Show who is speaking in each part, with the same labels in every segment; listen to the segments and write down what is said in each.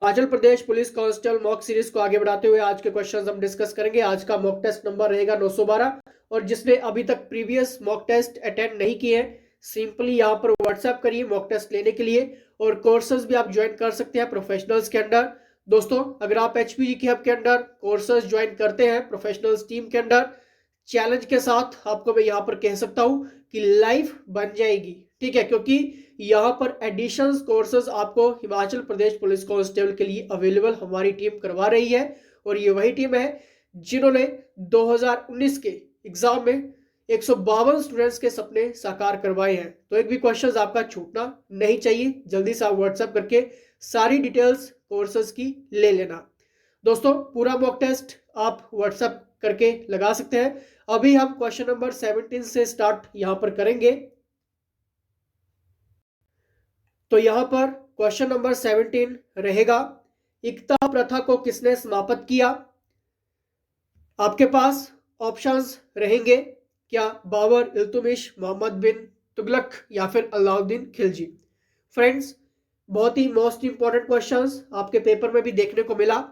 Speaker 1: Himachal Pradesh police constable mock series को आगे बढ़ाते हुए आज के क्वेश्चंस हम डिस्कस करेंगे। आज का मॉक टेस्ट नंबर रहेगा 912 और जिसने अभी तक प्रीवियस मॉक टेस्ट अटेंड नहीं किए हैं, सिंपली यहाँ पर व्हाट्सएप करिए मॉक टेस्ट लेने के लिए। और कोर्सेज भी आप ज्वाइन कर सकते हैं प्रोफेशनल्स के अंडर। दोस्तों, अगर आप एचपीजी के हब के अंडर कोर्सेज ज्वाइन करते हैं प्रोफेशनल्स टीम के अंडर, चैलेंज के साथ आपको मैं यहाँ पर कह सकता हूँ कि लाइफ बन जाएगी। ठीक है, क्योंकि यहाँ पर एडिशनल कोर्सेज आपको हिमाचल प्रदेश पुलिस कांस्टेबल के लिए अवेलेबल हमारी टीम करवा रही है। और ये वही टीम है जिन्होंने 2019 के एग्जाम में 152 स्टूडेंट्स के सपने साकार करवाए हैं। तो एक भी क्वेश्चन आपका छूटना नहीं चाहिए। जल्दी से आप व्हाट्सएप करके सारी डिटेल्स कोर्सेज की ले लेना। दोस्तों, पूरा मॉक टेस्ट आप व्हाट्सएप करके लगा सकते हैं। अभी हम क्वेश्चन नंबर 17 से स्टार्ट यहां पर करेंगे। तो यहां पर क्वेश्चन नंबर 17 रहेगा, इकता प्रथा को किसने समाप्त किया। आपके पास ऑप्शंस रहेंगे, क्या बाबर, इल्तुमिश, मोहम्मद बिन तुगलक या फिर अलाउद्दीन खिलजी। फ्रेंड्स, बहुत ही मोस्ट इंपॉर्टेंट क्वेश्चंस आपके पेपर में भी देखने को मिला।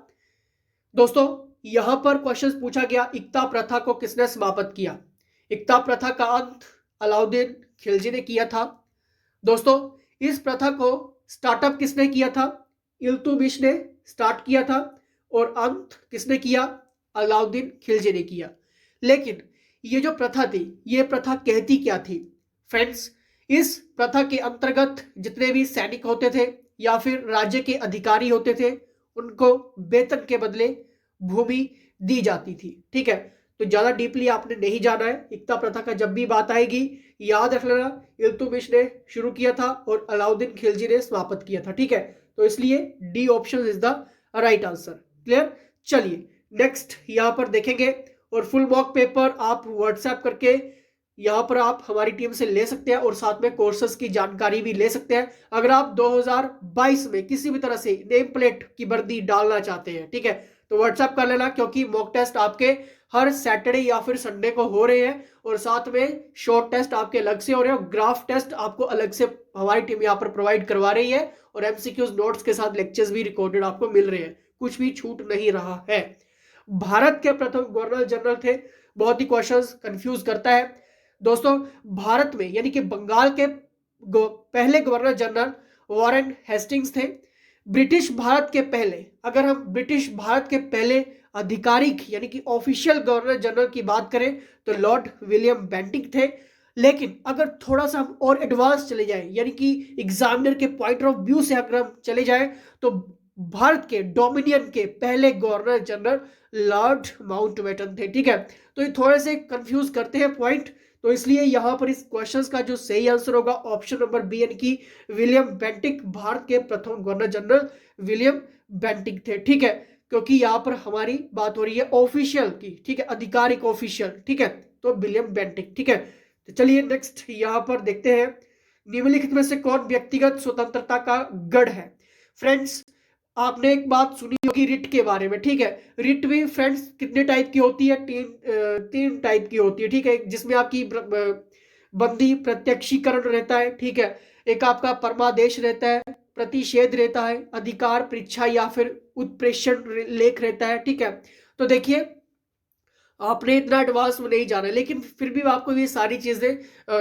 Speaker 1: दोस्तों, यहां पर क्वेश्चंस पूछा गया, इकता प्रथा को किसने समाप्त किया। इकता प्रथा का अंत अलाउद्दीन खिलजी ने किया था। दोस्तों, इस प्रथा को स्टार्टअप किसने किया था। इल्तुमिश ने स्टार्ट किया था और अंत किसने किया, अलाउद्दीन खिलजी ने किया। लेकिन ये जो प्रथा थी, ये प्रथा कहती क्या थी। फ्रेंड्स, इस प्रथा के अंतर्गत जितने भी सैनिक होते थे या फिर राज्य के अधिकारी होते थे, उनको वेतन के बदले भूमि दी जाती थी। ठीक है, तो ज्यादा डीपली आपने नहीं जाना है। एकता प्रथा का जब भी बात आएगी याद रख लेना, इल्तुमिश ने शुरू किया था और अलाउद्दीन खिलजी ने समाप्त किया था। ठीक है, तो इसलिए D option is the right answer. Clear. चलिए नेक्स्ट यहां पर देखेंगे। और फुल मॉक पेपर आप व्हाट्सएप करके यहां पर आप हमारी टीम से ले सकते हैं और साथ में कोर्सेज की जानकारी भी ले सकते हैं। अगर आप 2022 में किसी भी तरह से नेम प्लेट की वर्दी डालना चाहते हैं, ठीक है, तो व्हाट्सएप कर लेना, क्योंकि मॉक टेस्ट आपके हर सैटरडे या फिर संडे को हो रहे हैं और साथ में शॉर्ट टेस्ट आपके अलग से हो रहे हैं और ग्राफ टेस्ट आपको अलग से हमारी टीम यहाँ पर प्रोवाइड करवा रही है और एमसीक्यूज नोट्स के साथ लेक्चर्स भी रिकॉर्डेड आपको मिल रहे हैं। कुछ भी छूट नहीं रहा है। भारत के प्रथम गवर्नर जनरल थे। बहुत ही क्वेश्चंस कंफ्यूज करता है। दोस्तों, भारत में यानी कि बंगाल के पहले गवर्नर जनरल वॉरेन हेस्टिंग्स थे। ब्रिटिश भारत के पहले, अगर हम ब्रिटिश भारत के पहले आधिकारिक यानी कि ऑफिशियल गवर्नर जनरल की बात करें तो लॉर्ड विलियम बेंटिंक थे। लेकिन अगर थोड़ा सा हम और एडवांस चले जाएं, यानी कि एग्जामिनर के पॉइंट ऑफ व्यू से अगर हम चले जाएं, तो भारत के डोमिनियन के पहले गवर्नर जनरल लॉर्ड माउंटबेटन थे। ठीक है, तो ये थोड़े से कंफ्यूज करते हैं पॉइंट, तो इसलिए यहां पर इस क्वेश्चन का जो सही आंसर होगा ऑप्शन नंबर बी, यानी कि विलियम बेंटिक भारत के प्रथम गवर्नर जनरल विलियम बेंटिक थे। ठीक है, क्योंकि यहां पर हमारी बात हो रही है ऑफिशियल की, ठीक है, आधिकारिक ऑफिशियल। ठीक है, तो विलियम बेंटिक। ठीक है, तो चलिए नेक्स्ट यहां पर देखते हैं, निम्नलिखित में से कौन व्यक्तिगत स्वतंत्रता का गढ़ है। फ्रेंड्स, आपने एक बात सुनी होगी रिट के बारे में। ठीक है, रिट भी फ्रेंड्स कितने टाइप की होती है, तीन टाइप की होती है। ठीक है, जिसमें आपकी बंदी प्रत्यक्षीकरण रहता है। ठीक है, एक आपका परमादेश रहता है, प्रतिषेध रहता है, अधिकार परीक्षा या फिर उत्प्रेषण लेख रहता है। ठीक है, तो देखिए आपने इतना एडवांस में नहीं जाना है, लेकिन फिर भी आपको ये सारी चीजें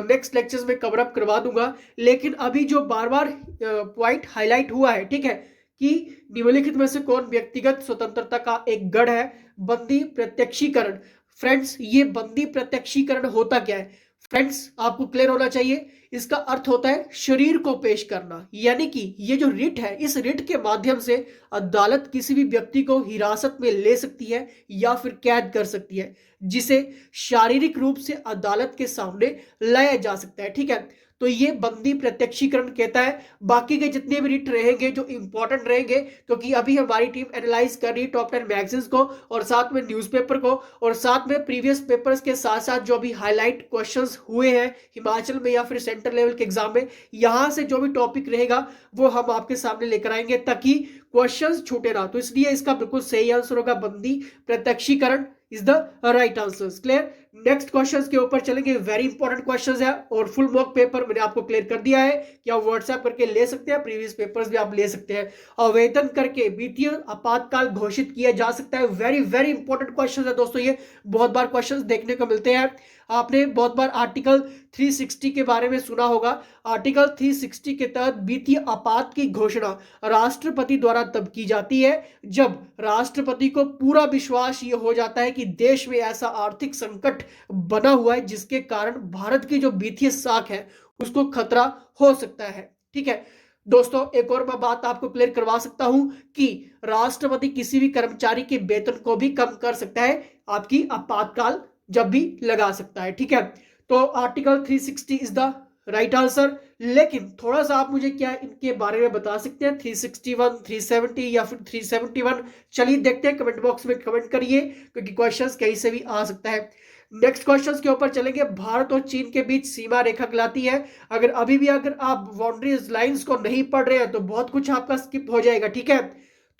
Speaker 1: नेक्स्ट लेक्चर्स में कवर अप करवा दूंगा। लेकिन अभी जो बार बार पॉइंट हाईलाइट हुआ है, ठीक है, कि निम्नलिखित में से कौन व्यक्तिगत स्वतंत्रता का एक गढ़ है, बंदी प्रत्यक्षीकरण। फ्रेंड्स, ये बंदी प्रत्यक्षीकरण होता क्या है। फ्रेंड्स, आपको क्लियर होना चाहिए, इसका अर्थ होता है शरीर को पेश करना। यानी कि ये जो रिट है, इस रिट के माध्यम से अदालत किसी भी व्यक्ति को हिरासत में ले सकती है या फिर कैद कर सकती है, जिसे शारीरिक रूप से अदालत के सामने लाया जा सकता है। ठीक है, तो ये बंदी प्रत्यक्षीकरण कहता है। बाकी के जितने भी रिट रहेंगे जो इंपॉर्टेंट रहेंगे, क्योंकि अभी हमारी टीम एनालाइज कर रही है टॉप 10 मैगजीन्स को और साथ में न्यूज़पेपर को और साथ में प्रीवियस पेपर्स के साथ साथ जो भी हाईलाइट क्वेश्चंस हुए हैं हिमाचल में या फिर सेंट्रल लेवल के एग्जाम में, यहां से जो भी टॉपिक रहेगा वो हम आपके सामने लेकर आएंगे ताकि क्वेश्चंस छूटे ना। तो इसलिए इसका बिल्कुल सही आंसर होगा बंदी प्रत्यक्षीकरण। Is the right answer. Clear. Next questions के ऊपर चलेंगे, वेरी इंपॉर्टेंट क्वेश्चंस है और फुल मॉक पेपर मैंने आपको क्लियर कर दिया है कि आप व्हाट्सएप करके ले सकते हैं, प्रीवियस पेपर्स भी आप ले सकते हैं। आवेदन करके वित्तीय आपातकाल घोषित किया जा सकता है। वेरी वेरी इंपॉर्टेंट क्वेश्चन है दोस्तों, ये बहुत बार क्वेश्चन देखने को मिलते हैं। आपने बहुत बार आर्टिकल 360 के बारे में सुना होगा। आर्टिकल 360 के तहत वित्तीय आपात की घोषणा राष्ट्रपति द्वारा तब की जाती है जब राष्ट्रपति को पूरा विश्वास ये हो जाता है कि देश में ऐसा आर्थिक संकट बना हुआ है जिसके कारण भारत की जो वित्तीय साख है उसको खतरा हो सकता है। ठीक है दोस्तों, एक और मैं बात आपको क्लियर करवा सकता हूं कि राष्ट्रपति किसी भी कर्मचारी के वेतन को भी कम कर सकता है, आपकी आपातकाल जब भी लगा सकता है। ठीक है, तो article 360 is the right answer. लेकिन थोड़ा सा आप मुझे क्या इनके बारे में बता सकते हैं, 361, 370 या फिर 371? चलिए देखते हैं, कमेंट बॉक्स में कमेंट करिए क्योंकि क्वेश्चंस कहीं से भी आ सकता है। नेक्स्ट क्वेश्चंस के ऊपर चलेंगे। भारत और चीन के बीच सीमा रेखा कहलाती है। अगर अभी भी अगर आप बाउंड्रीज लाइंस को नहीं पढ़ रहे हैं तो बहुत कुछ आपका स्किप हो जाएगा। ठीक है,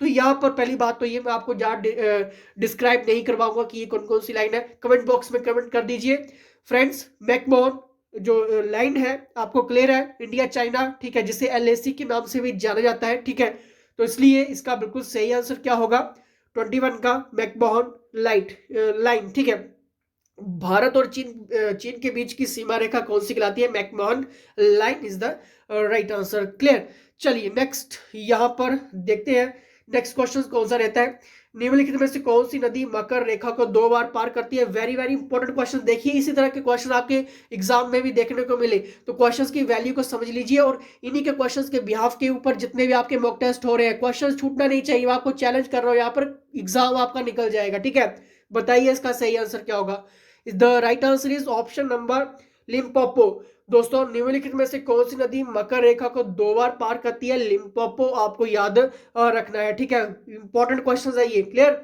Speaker 1: तो यहाँ पर पहली बात तो ये मैं आपको ज्यादा डिस्क्राइब नहीं करवाऊंगा कि ये कौन कौन सी लाइन है। कमेंट बॉक्स में कमेंट कर दीजिए। फ्रेंड्स, मैकमोहन जो लाइन है आपको क्लियर है, इंडिया चाइना, ठीक है, जिसे LAC के नाम से भी जाना जाता है। ठीक है, तो इसलिए इसका बिल्कुल सही आंसर क्या होगा, 21 का मैकमोहन लाइन। ठीक है, भारत और चीन के बीच की सीमा रेखा कौन सी कहलाती है, McMahon line is the right answer. Clear. चलिए नेक्स्ट यहां पर देखते हैं, नेक्स्ट क्वेश्चन कौन सा रहता है, निम्नलिखित में से कौन सी नदी मकर रेखा को 2 बार पार करती है। Very very important question. देखिए इसी तरह के क्वेश्चन आपके एग्जाम में भी देखने को मिले तो क्वेश्चंस की वैल्यू को समझ लीजिए और इन्हीं के क्वेश्चंस के बिहाफ के ऊपर जितने भी आपके मॉक टेस्ट हो रहे हैं, क्वेश्चन छूटना नहीं चाहिए। मैं आपको चैलेंज कर रहा हूं, यहाँ पर एग्जाम आपका निकल जाएगा। ठीक है, बताइए इसका सही आंसर क्या होगा। The right answer is option number Limpopo. दोस्तों, निम्नलिखित में से कौन सी नदी मकर रेखा को 2 बार पार करती है, लिम्पोपो आपको याद रखना है। ठीक है, इंपॉर्टेंट क्वेश्चन है ये। क्लियर।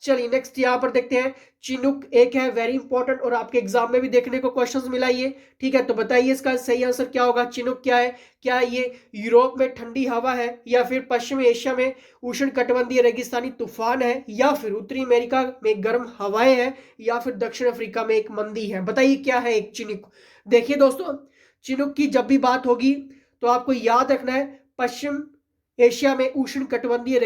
Speaker 1: चलिए नेक्स्ट यहाँ पर देखते हैं, चिनुक एक है, वेरी इंपॉर्टेंट और आपके एग्जाम में भी देखने को क्वेश्चंस मिला ये। ठीक है, तो बताइए इसका सही आंसर क्या होगा। चिनुक क्या है, क्या ये यूरोप में ठंडी हवा है या फिर पश्चिमी एशिया में उष्ण कटिबंधीय रेगिस्तानी तूफान है या फिर उत्तरी अमेरिका में गर्म हवाएं हैं या फिर दक्षिण अफ्रीका में एक मंदी है। बताइए क्या है एक चिनुक। देखिए दोस्तों, चिनुक की जब भी बात होगी तो आपको याद रखना है पश्चिम एशिया में उष्ण कटिबंधीय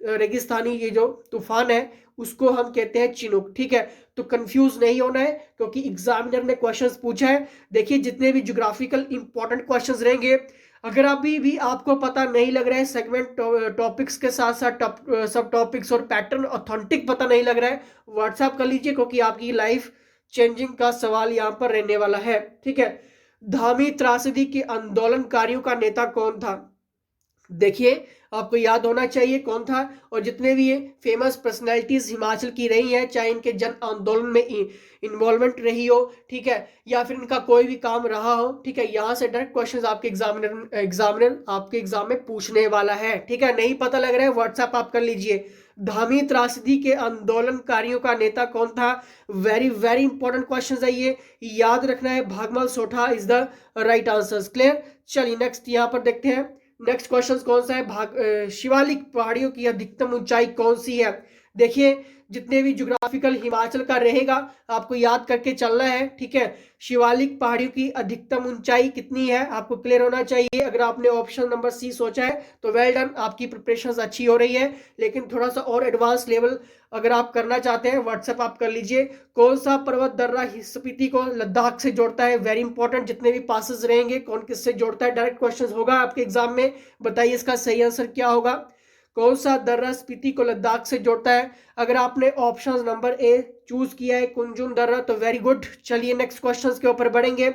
Speaker 1: रेगिस्तानी ये जो तूफान है उसको हम कहते हैं चिनुक। ठीक है, तो कंफ्यूज नहीं होना है क्योंकि एग्जामिनर ने क्वेश्चंस पूछा है। देखिए जितने भी ज्योग्राफिकल इंपॉर्टेंट क्वेश्चंस रहेंगे, अगर अभी भी आपको पता नहीं लग रहा है सेगमेंट टॉपिक्स के साथ साथ सब टॉपिक्स और पैटर्न ऑथेंटिक पता नहीं लग रहा है, व्हाट्सएप कर लीजिए क्योंकि आपकी लाइफ चेंजिंग का सवाल यहाँ पर रहने वाला है। ठीक है, धामी त्रासदी के आंदोलनकारियों का नेता कौन था। देखिए आपको याद होना चाहिए कौन था, और जितने भी ये फेमस पर्सनैलिटीज हिमाचल की रही हैं, चाहे इनके जन आंदोलन में इन्वॉल्वमेंट रही हो, ठीक है, या फिर इनका कोई भी काम रहा हो, ठीक है, यहाँ से डायरेक्ट क्वेश्चंस आपके एग्जामिनर आपके एग्जाम में पूछने वाला है। ठीक है, नहीं पता लग रहा है व्हाट्सएप आप कर लीजिए। धामी त्रासदी के आंदोलनकारियों का नेता कौन था, वेरी वेरी इंपॉर्टेंट क्वेश्चन है ये, याद रखना है। Bhagmal Sotha is the right answer. Clear. चलिए नेक्स्ट यहाँ पर देखते हैं, नेक्स्ट क्वेश्चन कौन सा है, शिवालिक पहाड़ियों की अधिकतम ऊंचाई कौन सी है। देखिए जितने भी ज्योग्राफिकल हिमाचल का रहेगा आपको याद करके चलना है। ठीक है, शिवालिक पहाड़ियों की अधिकतम ऊंचाई कितनी है आपको क्लियर होना चाहिए। अगर आपने ऑप्शन नंबर सी सोचा है तो वेल डन, आपकी प्रिपरेशन अच्छी हो रही है, लेकिन थोड़ा सा और एडवांस लेवल अगर आप करना चाहते हैं व्हाट्सएप आप कर लीजिए। कौन सा पर्वत दर्रा स्पीति को लद्दाख से जोड़ता है, वेरी इंपॉर्टेंट, जितने भी पासेस रहेंगे कौन किससे जोड़ता है, डायरेक्ट क्वेश्चन होगा आपके एग्जाम में। बताइए इसका सही आंसर क्या होगा, कौन सा दर्रा स्पीति को लद्दाख से जोड़ता है। अगर आपने ऑप्शन नंबर ए चूज किया है कुंजुम दर्रा तो वेरी गुड। चलिए नेक्स्ट क्वेश्चंस के ऊपर बढ़ेंगे।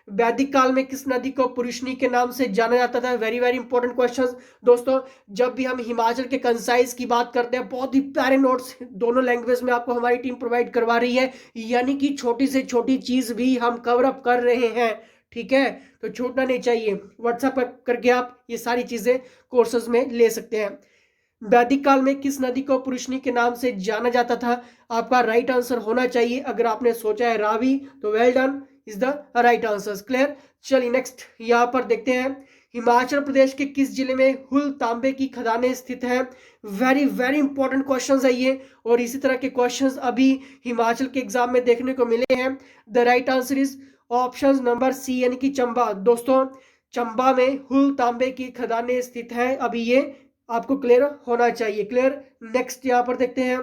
Speaker 1: वैदिक काल में किस नदी को पुरुषनी के नाम से जाना जाता था, वेरी वेरी इंपॉर्टेंट क्वेश्चंस। दोस्तों जब भी हम हिमाचल के कंसाइज की बात करते हैं, बहुत ही प्यारे नोट्स दोनों लैंग्वेज में आपको हमारी टीम प्रोवाइड करवा रही है, यानी कि छोटी से छोटी चीज भी हम कवर अप कर रहे हैं। ठीक है, तो छूटना नहीं चाहिए, व्हाट्सएप करके आप ये सारी चीजें कोर्सेज में ले सकते हैं। वैदिक काल में किस नदी को पुरुषनी के नाम से जाना जाता था, आपका राइट आंसर होना चाहिए। अगर आपने सोचा है रावी तो well done, is the right answer. Clear. चलिए नेक्स्ट यहाँ पर देखते हैं, हिमाचल प्रदेश के किस जिले में हुल तांबे की खदानें स्थित हैं? वेरी वेरी इंपॉर्टेंट क्वेश्चंस है ये, और इसी तरह के क्वेश्चंस अभी हिमाचल के एग्जाम में देखने को मिले हैं। The right answer is option number C, यानी कि चंबा। दोस्तों, चंबा में हुल तांबे की खदानें स्थित हैं। अभी ये आपको क्लियर होना चाहिए। क्लियर। नेक्स्ट यहाँ पर देखते हैं,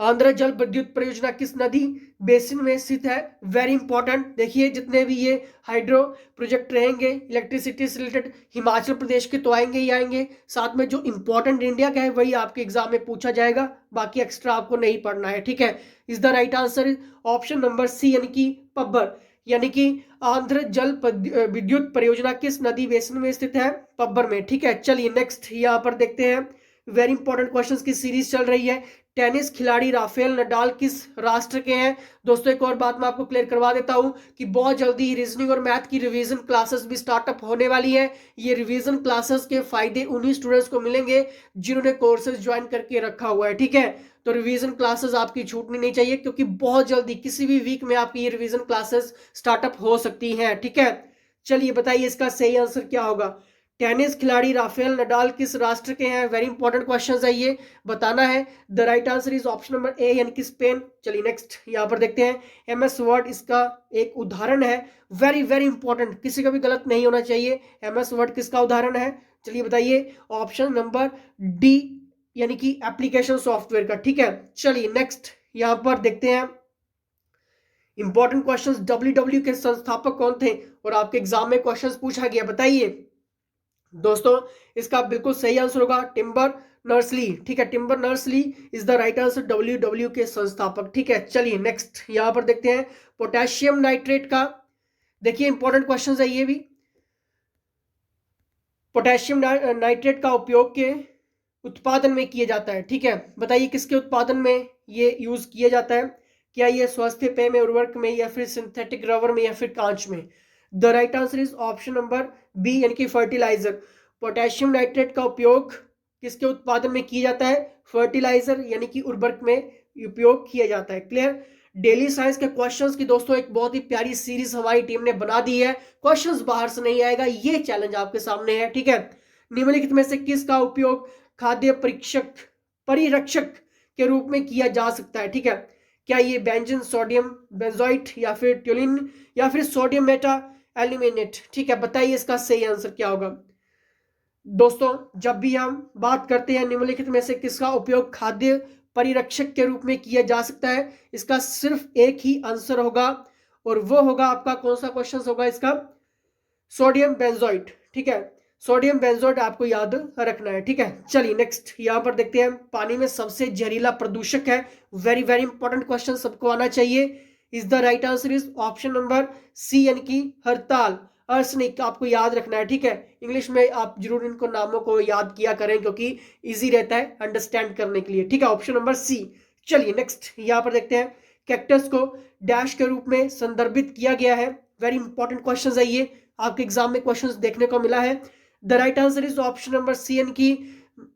Speaker 1: आंध्र जल विद्युत परियोजना किस नदी बेसिन में स्थित है? Very important. देखिए, जितने भी ये हाइड्रो प्रोजेक्ट रहेंगे इलेक्ट्रिसिटी से रिलेटेड, हिमाचल प्रदेश के तो आएंगे ही आएंगे, साथ में जो इंपॉर्टेंट इंडिया का है वही आपके एग्जाम में पूछा जाएगा, बाकी एक्स्ट्रा आपको नहीं पढ़ना है। ठीक है, is the right answer option number C, यानी कि पब्बर, यानी कि आंध्र जल विद्युत परियोजना किस नदी बेसिन में स्थित है? पब्बर में। ठीक है, चलिए नेक्स्ट यहाँ पर देखते हैं, वेरी इंपॉर्टेंट क्वेश्चंस की सीरीज चल रही है। टेनिस खिलाड़ी राफेल नडाल किस राष्ट्र के हैं? दोस्तों, एक और बात मैं आपको क्लियर करवा देता हूं कि बहुत जल्दी ही रीजनिंग और मैथ की रिवीजन क्लासेस भी स्टार्टअप होने वाली है। ये रिवीजन क्लासेस के फायदे उन्हीं स्टूडेंट्स को मिलेंगे जिन्होंने कोर्सेज ज्वाइन करके रखा हुआ है। ठीक है, तो रिवीजन क्लासेस आपकी छूटनी नहीं चाहिए, क्योंकि बहुत जल्दी किसी भी वीक में आपकी ये रिवीजन क्लासेस स्टार्टअप हो सकती हैं। ठीक है, चलिए बताइए इसका सही आंसर क्या होगा। टेनिस खिलाड़ी राफेल नडाल किस राष्ट्र के हैं? वेरी इंपॉर्टेंट क्वेश्चन है, ये बताना है। The right answer is option number A, यानी कि स्पेन। चलिए नेक्स्ट यहाँ पर देखते हैं, एमएस वर्ड इसका एक उदाहरण है। वेरी वेरी इंपॉर्टेंट, किसी का भी गलत नहीं होना चाहिए। एमएस वर्ड किसका उदाहरण है? चलिए बताइए, ऑप्शन नंबर डी, यानी कि एप्लीकेशन सॉफ्टवेयर का। ठीक है, चलिए नेक्स्ट यहाँ पर देखते हैं, इंपॉर्टेंट क्वेश्चंस। डब्ल्यू के संस्थापक कौन थे और आपके एग्जाम में क्वेश्चंस पूछा गया, बताइए। दोस्तों, इसका बिल्कुल सही आंसर होगा टिम्बर नर्सली। ठीक है, timber nursery is the right answer, W के संस्थापक। ठीक है, चलिए नेक्स्ट यहां पर देखते हैं, पोटेशियम नाइट्रेट का, देखिए इंपॉर्टेंट क्वेश्चन है ये भी। पोटेशियम नाइट्रेट का उपयोग के उत्पादन में किया जाता है। ठीक है, बताइए किसके उत्पादन में ये यूज किया जाता है? क्या ये स्वास्थ्य पेय में, उर्वरक में, या फिर सिंथेटिक रबर में, या फिर कांच में? The right answer is option number B, यानी कि फर्टिलाइजर। पोटेशियम नाइट्रेट का उपयोग किसके उत्पादन में किया जाता है? फर्टिलाइजर, यानी कि उर्वरक में उपयोग किया जाता है। क्लियर। डेली साइंस के क्वेश्चंस की दोस्तों एक बहुत ही प्यारी सीरीज हमारी टीम ने बना दी है। क्वेश्चंस बाहर से नहीं आएगा, ये चैलेंज आपके सामने है। ठीक है, निम्नलिखित में से किसका उपयोग खाद्य परीक्षक परिरक्षक के रूप में किया जा सकता है? ठीक है, क्या ये बेंजीन, सोडियम बेंजोइट, या फिर ट्यूलिन, या फिर सोडियम मेटा एल्यूमिनेट? ठीक है, बताइए इसका सही आंसर क्या होगा। दोस्तों, जब भी हम बात करते हैं निम्नलिखित में से किसका उपयोग खाद्य परिरक्षक के रूप में किया जा सकता है, इसका सिर्फ एक ही आंसर होगा, और वो होगा आपका कौन सा क्वेश्चन होगा इसका? Sodium benzoate. ठीक है, सोडियम बेंजोइट आपको याद रखना है। ठीक है, चलिए नेक्स्ट यहां पर देखते हैं, पानी में सबसे जहरीला प्रदूषक है। वेरी वेरी इंपॉर्टेंट क्वेश्चन सबको आना चाहिए। Is the right answer is option number C, यानी कि हड़ताल, अर्सनिक, आपको याद रखना है। ठीक है, इंग्लिश में आप जरूर इनको नामों को याद किया करें, क्योंकि इजी रहता है अंडरस्टैंड करने के लिए। ठीक है, ऑप्शन नंबर सी। चलिए नेक्स्ट यहां पर देखते हैं, कैक्टस को डैश के रूप में संदर्भित किया गया है। वेरी इंपॉर्टेंट क्वेश्चन है ये, आपके एग्जाम में क्वेश्चन देखने को मिला है। The right answer is option number C, यानी कि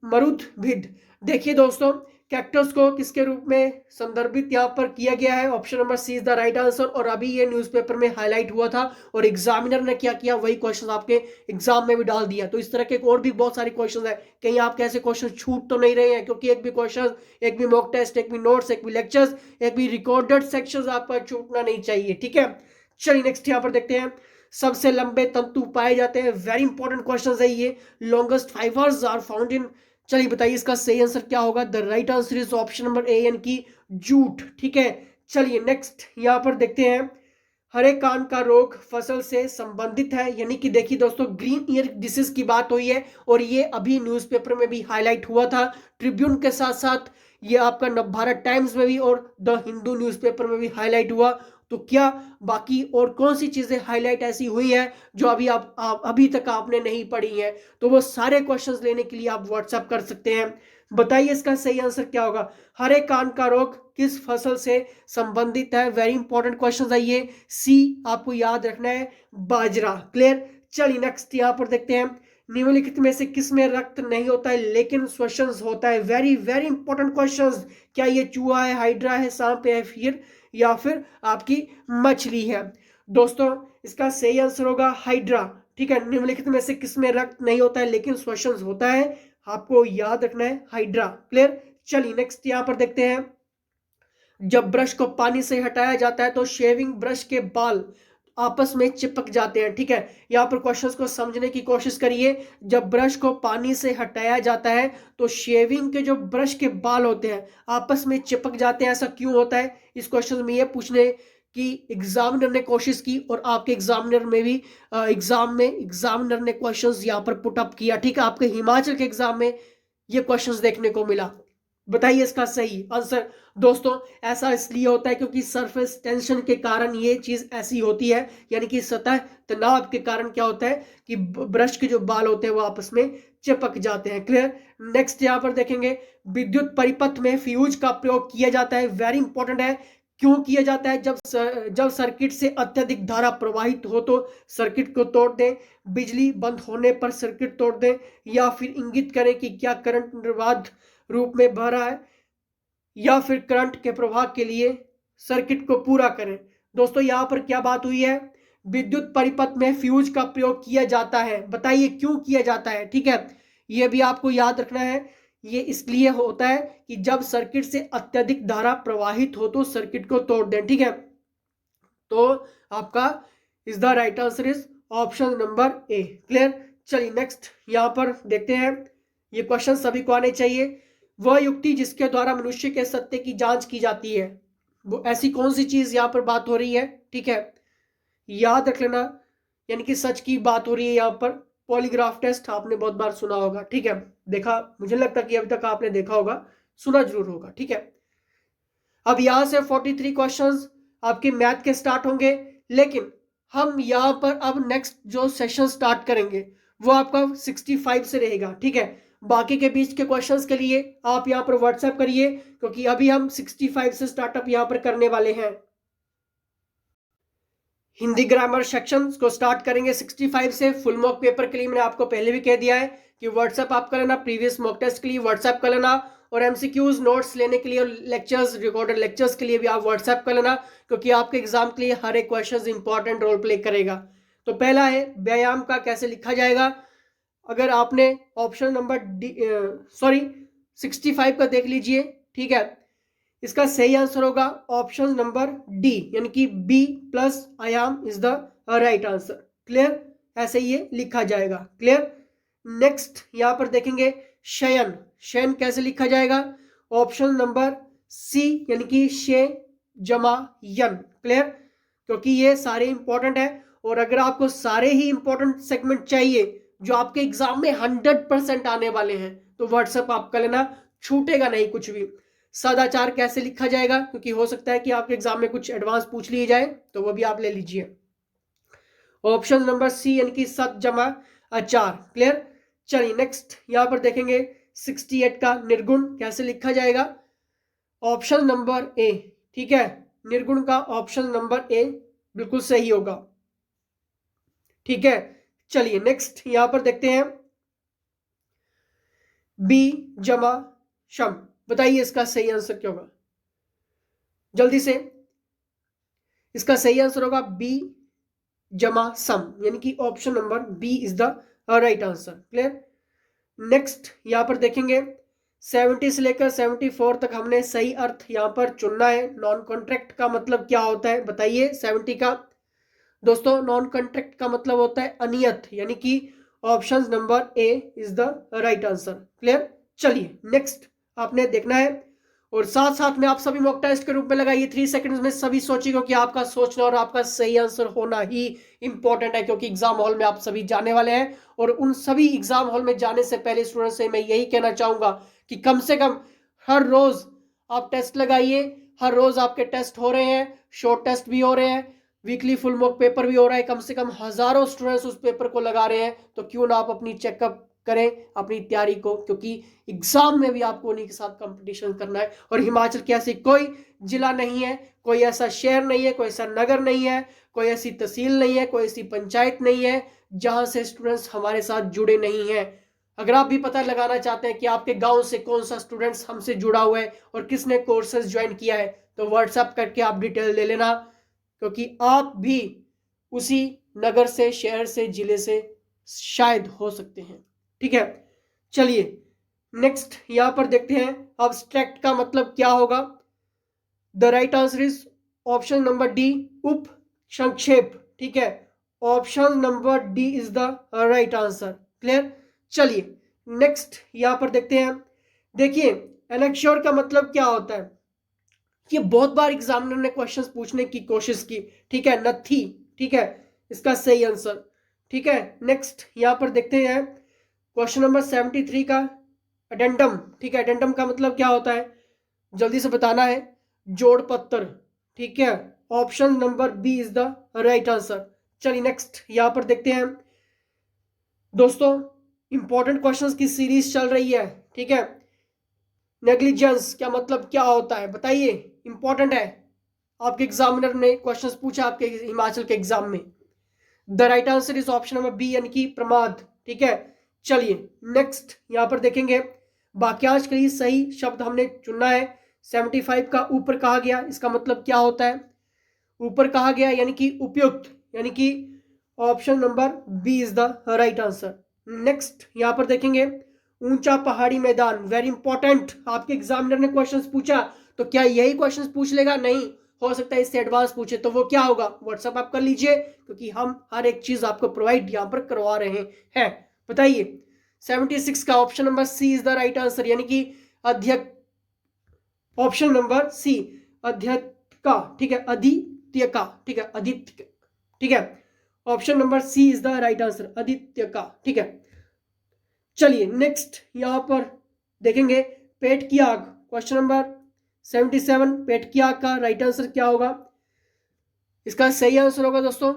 Speaker 1: मरुदभिद। देखिए दोस्तों, कैक्टस को किसके रूप में संदर्भित यहाँ पर किया गया है? Option number C is the right answer, और अभी ये न्यूज़पेपर में हाईलाइट हुआ था, और एग्जामिनर ने क्या किया, वही क्वेश्चन आपके एग्जाम में भी डाल दिया। तो इस तरह के और भी बहुत सारे क्वेश्चन है, कहीं आपके ऐसे क्वेश्चन छूट तो नहीं रहे हैं, क्योंकि एक भी क्वेश्चन, एक भी मॉक टेस्ट, एक भी नोट्स, एक भी लेक्चर्स, एक भी रिकॉर्डेड सेक्शंस आपका छूटना नहीं चाहिए। ठीक है, चलिए नेक्स्ट यहाँ पर देखते हैं, सबसे लंबे तंतु पाए जाते हैं। वेरी इंपॉर्टेंट क्वेश्चन है ये, longest fibres are found in. चलिए बताइए इसका सही आंसर क्या होगा। The right answer is option number A, यानी कि जूट। ठीक है, चलिए नेक्स्ट यहां पर देखते हैं, हरे कान का रोग फसल से संबंधित है, यानी कि देखिए दोस्तों, ग्रीन ईयर डिसीज की बात हुई है, और ये अभी न्यूज़पेपर में भी हाईलाइट हुआ था, ट्रिब्यून के साथ साथ ये आपका नवभारत टाइम्स में भी और द हिंदू न्यूज़पेपर में भी हाईलाइट हुआ। तो क्या बाकी और कौन सी चीजें हाईलाइट ऐसी हुई है जो आप अभी तक आपने नहीं पढ़ी है? तो वो सारे क्वेश्चंस लेने के लिए आप व्हाट्सएप कर सकते हैं। बताइए इसका सही आंसर क्या होगा। हरे कान का रोग किस फसल से संबंधित है? वेरी इंपॉर्टेंट क्वेश्चन है ये, सी आपको याद रखना है, बाजरा। क्लियर। चलिए नेक्स्ट यहाँ पर देखते हैं, निम्नलिखित में से किस में रक्त नहीं होता है लेकिन श्वसन होता है? Very very important questions. क्या ये चूहा है, हाइड्रा है, सांप है, फिर या फिर आपकी मछली है? दोस्तों, इसका सही आंसर होगा हाइड्रा। ठीक है, निम्नलिखित में से किसमें रक्त नहीं होता है लेकिन श्वसन होता है? आपको याद रखना है हाइड्रा। क्लियर। चलिए नेक्स्ट यहां पर देखते हैं। जब ब्रश को पानी से हटाया जाता है तो शेविंग ब्रश के बाल आपस में चिपक जाते हैं। ठीक है, यहाँ पर क्वेश्चंस को समझने की कोशिश करिए। जब ब्रश को पानी से हटाया जाता है तो शेविंग के जो ब्रश के बाल होते हैं आपस में चिपक जाते हैं। ऐसा क्यों होता है? इस क्वेश्चन में ये पूछने की एग्जामिनर ने कोशिश की और आपके एग्जामिनर में भी एग्जामिनर ने क्वेश्चंस यहाँ पर पुट अप किया। ठीक है, आपके हिमाचल के एग्जाम में ये क्वेश्चंस देखने को मिला। बताइए इसका सही आंसर। दोस्तों ऐसा इसलिए होता है क्योंकि सरफेस टेंशन के कारण ये चीज ऐसी होती है, यानी कि सतह तनाव के कारण क्या होता है कि ब्रश के जो बाल होते हैं वो आपस में चिपक जाते हैं। क्लियर। नेक्स्ट यहां पर देखेंगे, विद्युत परिपथ में फ्यूज का प्रयोग किया जाता है। वेरी इंपॉर्टेंट है। क्यों किया जाता है? जब सर्किट से अत्यधिक धारा प्रवाहित हो तो सर्किट को तोड़ दें, बिजली बंद होने पर सर्किट तोड़ दें, या फिर इंगित करें कि क्या करंट निर्बाध रूप में बह रहा है, या फिर करंट के प्रवाह के लिए सर्किट को पूरा करें। दोस्तों यहां पर क्या बात हुई है? विद्युत परिपथ में फ्यूज का प्रयोग किया जाता है। बताइए क्यों किया जाता है? ठीक है, यह भी आपको याद रखना है। ये इसलिए होता है कि जब सर्किट से अत्यधिक धारा प्रवाहित हो तो सर्किट को तोड़ दें। ठीक है, तो आपका is the right answer is option number A. Clear. चलिए नेक्स्ट यहां पर देखते हैं। ये क्वेश्चन सभी को आने चाहिए। वह युक्ति जिसके द्वारा मनुष्य के सत्य की जांच की जाती है, वो ऐसी कौन सी चीज यहां पर बात हो रही है? ठीक है, याद रख लेना, यानी कि सच की बात हो रही है यहां पर। पॉलीग्राफ टेस्ट आपने बहुत बार सुना होगा। ठीक है, देखा, मुझे लगता कि अभी तक आपने देखा होगा, सुना जरूर होगा। ठीक है, अब यहां से 43 क्वेश्चंस आपके मैथ के स्टार्ट होंगे, लेकिन हम यहां पर अब नेक्स्ट जो सेशन स्टार्ट करेंगे वो आपका 65 से रहेगा। ठीक है, बाकी के बीच के क्वेश्चंस के लिए आप यहां पर व्हाट्सएप करिए, क्योंकि अभी हम 65 से स्टार्टअप यहां पर करने वाले हैं। हिंदी ग्रामर सेक्शन को स्टार्ट करेंगे 65 से। फुल मॉक पेपर के लिए मैंने आपको पहले भी कह दिया है कि व्हाट्सएप आप कर लेना, प्रीवियस मॉक टेस्ट के लिए व्हाट्सएप कर लेना, और एमसीक्यूज नोट्स लेने के लिए और लेक्चर्स, रिकॉर्डेड लेक्चर्स के लिए भी आप व्हाट्सएप कर लेना, क्योंकि आपके एग्जाम के लिए हर एक क्वेश्चन इंपॉर्टेंट रोल प्ले करेगा। तो पहला है व्यायाम का कैसे लिखा जाएगा। अगर आपने ऑप्शन नंबर 65 का देख लीजिए। ठीक है, इसका सही आंसर होगा ऑप्शन नंबर डी, यानी कि बी प्लस आयाम is the right answer. Clear, ऐसे ये लिखा जाएगा। क्लियर। नेक्स्ट यहां पर देखेंगे शयन। शयन कैसे लिखा जाएगा? ऑप्शन नंबर सी, यानी कि शे जमा यन। क्लियर, क्योंकि ये सारे इंपॉर्टेंट है, और अगर आपको सारे ही इंपॉर्टेंट सेगमेंट चाहिए जो आपके एग्जाम में 100% आने वाले हैं तो व्हाट्सएप आप कर लेना, छूटेगा नहीं कुछ भी। सदाचार कैसे लिखा जाएगा? क्योंकि हो सकता है कि आपके एग्जाम में कुछ एडवांस पूछ लिए जाए, तो वो भी आप ले लीजिए। ऑप्शन नंबर सी, यानी कि सत जमा आचार। क्लियर। चलिए नेक्स्ट यहां पर देखेंगे 68 का निर्गुण कैसे लिखा जाएगा। ऑप्शन नंबर ए। ठीक है, निर्गुण का ऑप्शन नंबर ए बिल्कुल सही होगा। ठीक है, चलिए नेक्स्ट यहां पर देखते हैं बी जमा शम। बताइए इसका सही आंसर क्या होगा? जल्दी से। इसका सही आंसर होगा बी जमा सम, यानी कि option number B is the right answer. Clear. Next यहां पर देखेंगे 70 से लेकर 74 तक हमने सही अर्थ यहां पर चुनना है। नॉन कॉन्ट्रैक्ट का मतलब क्या होता है बताइए? 70 का दोस्तों नॉन कॉन्ट्रैक्ट का मतलब होता है अनियत, यानी कि option number A is the right answer. Clear. चलिए नेक्स्ट आपने देखना है, और साथ साथ में आप सभी मॉक टेस्ट के रूप में लगाइए 3 सेकंड्स में। सभी सोचिए, क्योंकि आपका सोचना और आपका सही आंसर होना ही इंपॉर्टेंट है, क्योंकि एग्जाम हॉल में आप सभी जाने वाले हैं। और उन सभी एग्जाम हॉल में जाने से पहले स्टूडेंट से मैं यही कहना चाहूंगा कि कम से कम हर रोज आप टेस्ट लगाइए। हर रोज आपके टेस्ट हो रहे हैं, शॉर्ट टेस्ट भी हो रहे हैं, वीकली फुल मॉक पेपर भी हो रहा है। कम से कम हजारों स्टूडेंट्स उस पेपर को लगा रहे हैं, तो क्यों ना आप अपनी चेकअप करें अपनी तैयारी को, क्योंकि एग्जाम में भी आपको उन्हीं के साथ कंपटीशन करना है। और हिमाचल के ऐसी कोई जिला नहीं है, कोई ऐसा शहर नहीं है, कोई ऐसा नगर नहीं है, कोई ऐसी तहसील नहीं है, कोई ऐसी पंचायत नहीं है जहां से स्टूडेंट्स हमारे साथ जुड़े नहीं हैं। अगर आप भी पता लगाना चाहते हैं कि आपके गांव से कौन सा स्टूडेंट्स हमसे जुड़ा हुआ है और किसने कोर्सेज ज्वाइन किया है, तो व्हाट्सएप करके आप डिटेल ले लेना, क्योंकि आप भी उसी नगर से, शहर से, जिले से शायद हो सकते हैं। ठीक है, चलिए नेक्स्ट यहां पर देखते हैं अब्स्ट्रैक्ट का मतलब क्या होगा। The right answer is option number D, उप संक्षेप। ठीक है, option number D is the right answer. Clear, चलिए नेक्स्ट यहां पर देखते हैं। देखिए एनेक्श्योर का मतलब क्या होता है, ये बहुत बार एग्जामिनर ने क्वेश्चंस पूछने की कोशिश की। ठीक है, नथी, ठीक है इसका सही आंसर। ठीक है, नेक्स्ट यहां पर देखते हैं क्वेश्चन नंबर 73 का अडेंडम। ठीक है, अडेंडम का मतलब क्या होता है, जल्दी से बताना है। जोड़ पत्र। ठीक है, option number B is the right answer. चलिए नेक्स्ट यहां पर देखते हैं दोस्तों, इंपॉर्टेंट क्वेश्चंस की सीरीज चल रही है। ठीक है, नेग्लिजेंस क्या मतलब क्या होता है बताइए, इंपॉर्टेंट है। आपके एग्जामिनर ने क्वेश्चंस पूछा आपके हिमाचल के एग्जाम में। The right answer is option number B यानी कि प्रमाद। ठीक है, चलिए नेक्स्ट यहां पर देखेंगे वाक्यांश के लिए सही शब्द हमने चुनना है। 75 का ऊपर कहा गया, इसका मतलब क्या होता है, ऊपर कहा गया यानी कि उपयुक्त, यानी कि option number B is the right answer. Next यहां पर देखेंगे ऊंचा पहाड़ी मैदान, वेरी इंपॉर्टेंट। आपके एग्जामिनर ने क्वेश्चंस पूछा तो क्या यही क्वेश्चंस पूछ लेगा, नहीं हो सकता है इससे एडवांस पूछे, तो वो क्या होगा व्हाट्सएप आप कर लीजिए, क्योंकि हम हर एक चीज आपको प्रोवाइड यहां पर करवा रहे हैं। बताइए 76 का option number C is the right answer, यानी कि अध्यक्ष, ऑप्शन नंबर सी अध्यक्ष। ठीक है, आदित्य का। ठीक है, आदित्य। ठीक है, option number C is the right answer, Aditya का। ठीक है, चलिए नेक्स्ट यहां पर देखेंगे पेट की आग। क्वेश्चन नंबर 77, पेट की आग का राइट आंसर क्या होगा, इसका सही आंसर होगा दोस्तों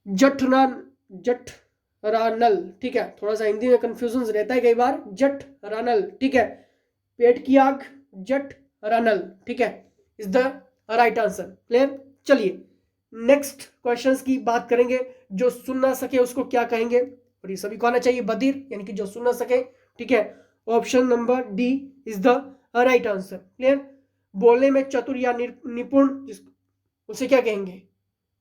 Speaker 1: जठरानल। ठीक है, थोड़ा सा हिंदी में कंफ्यूजन रहता है कई बार, जठरानल। ठीक है, पेट की आग, जठरानल। ठीक है, is the right answer. Clear, चलिए नेक्स्ट क्वेश्चंस की बात करेंगे। जो सुन ना सके उसको क्या कहेंगे, और ये सभी को आना चाहिए, बधिर यानी कि जो सुन ना सके। ठीक है, option number D is the right answer. Clear, बोलने में चतुर या निपुण उसे क्या कहेंगे,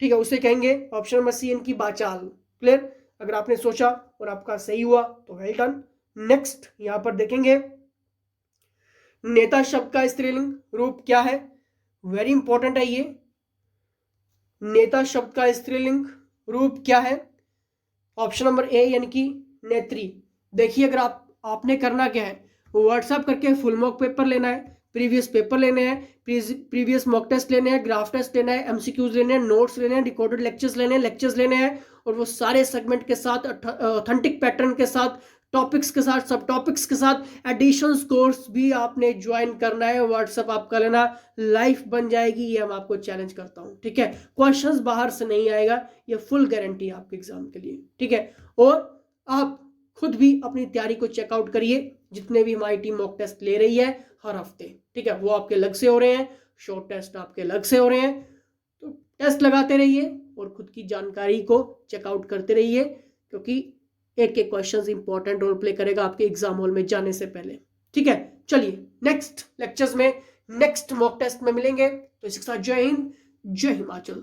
Speaker 1: ठीक है उसे कहेंगे ऑप्शन नंबर सी इनकी बाचाल। क्लियर, अगर आपने सोचा और आपका सही हुआ तो वेल डन। नेक्स्ट यहां पर देखेंगे नेता शब्द का स्त्रीलिंग रूप क्या है, वेरी इंपॉर्टेंट है ये। नेता शब्द का स्त्रीलिंग रूप क्या है, ऑप्शन नंबर ए यानी कि नेत्री। देखिए अगर आपने करना क्या है, व्हाट्सएप करके फुल मॉक पेपर लेना है, प्रीवियस पेपर लेने हैं, प्रीवियस मॉक टेस्ट लेने हैं, ग्राफ टेस्ट लेना है, एमसीक्यूज लेने हैं, नोट्स लेने हैं, रिकॉर्डेड लेक्चर्स लेने हैं, और वो सारे सेगमेंट के साथ, ऑथेंटिक पैटर्न के साथ, टॉपिक्स के साथ, सब टॉपिक्स के साथ एडिशन कोर्स भी आपने ज्वाइन करना है। व्हाट्सएप आपका लेना, लाइफ बन जाएगी, ये हम आपको चैलेंज करता हूं। ठीक है, क्वेश्चंस बाहर से नहीं आएगा, ये फुल गारंटी है आपके एग्जाम के लिए। ठीक है, और आप खुद भी अपनी तैयारी को चेकआउट करिए, जितने भी हमारी टीम मॉक टेस्ट ले रही है हर हफ्ते। ठीक है, वो आपके अलग से हो रहे हैं, शॉर्ट टेस्ट आपके अलग से हो रहे हैं, तो टेस्ट लगाते रहिए और खुद की जानकारी को चेकआउट करते रहिए, क्योंकि एक एक क्वेश्चन इंपॉर्टेंट रोल प्ले करेगा आपके एग्जाम हॉल में जाने से पहले। ठीक है, चलिए नेक्स्ट लेक्चर्स में नेक्स्ट मॉक टेस्ट में मिलेंगे, तो इसके साथ जय हिंद, जय हिमाचल।